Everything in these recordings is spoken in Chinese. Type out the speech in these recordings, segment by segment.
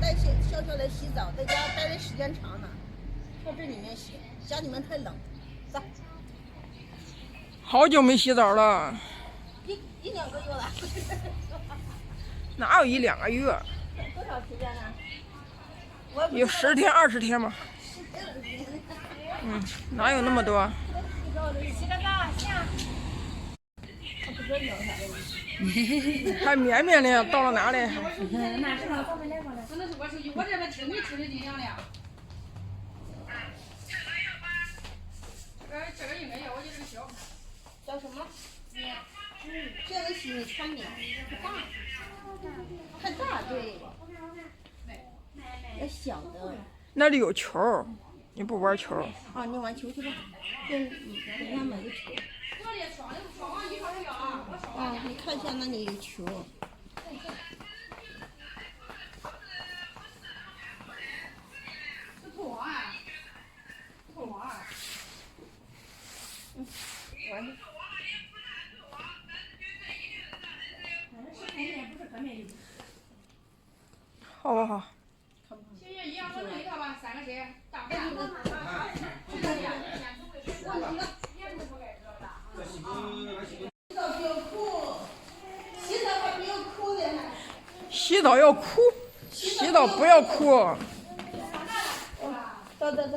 带小小的洗澡，在家待的时间长了，到这里面洗，家里面太冷。走。好久没洗澡了。一两个月了。哪有1、2个月？多少时间呢？有10天、20天吧。哪有那么多？洗个澡行。还绵绵的，到了哪里？那是了，真的是我手机，我这边听你听的尽量的。这个应该要，我觉得这个小。叫什么？这个洗穿棉，太大，对。要小的。那里有球，你不玩球？啊，你玩球去吧。等下买个球。啊，你看一下那里有球。是兔王啊，兔王啊。玩。好不好？行行，一样我弄一套吧，3个谁？大饭。洗澡不要哭，洗澡不要哭。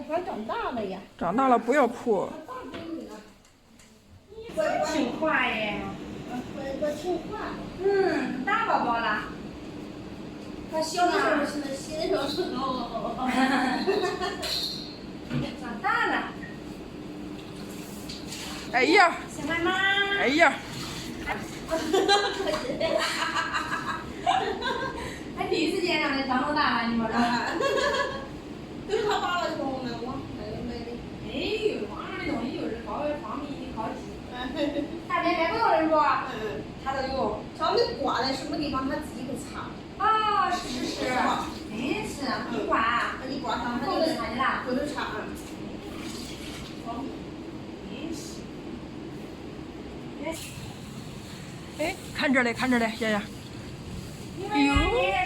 还长大了呀。长大了不要哭。听话耶。我听话。大宝宝了。他小的时候是那洗的时候是长大了。哎呀！小妈妈。哎呀！还第一次见上来长多大了，你们说？都是他爸的时候呢，我买的。哎呦，网上的东西就是高方便的好记。大便该不到人说，他都有。他们刮在什么地方，他自己会擦。啊，是。真是，你刮，你刮上，他后头擦去了。后头擦。哎，看这里，看这里，姐姐。哎呦，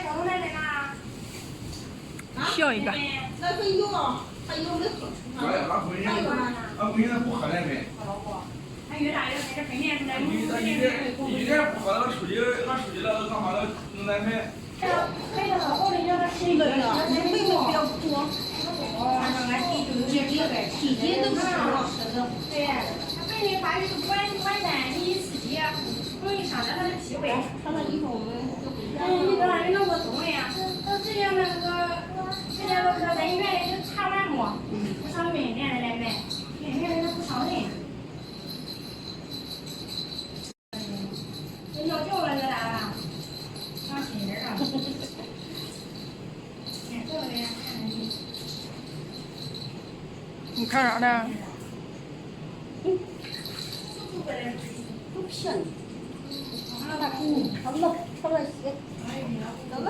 小东奶奶呢？笑一个。那个有，还有没喝出来？俺闺女她不喝奶粉。俺越大越开始分娩出来。一点不喝，俺出去了，干嘛了？弄奶粉。孩子好好的，让他吃一个月，你妹妹不要哭。俺弟就有点这个，体检都不吃的。对，他本身发育都短暂，你刺激容易伤到他的脾胃。穿了衣服我们就回家。你搁那里弄个东西呀？他直接都在医院里就查完么？不伤病，连着来买，人不伤人。要叫了这大了，伤心人了。这个呀，看你。你看啥呢？不骗你。好了，穿了鞋。走了。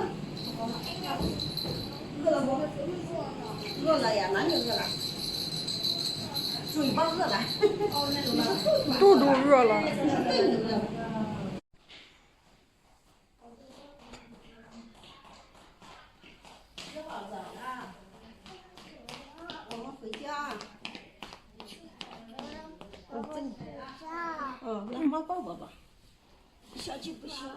饿了不？饿了呀，哪里饿了？嘴巴饿了。肚肚饿了。我们回家。让妈抱抱吧。小气不行。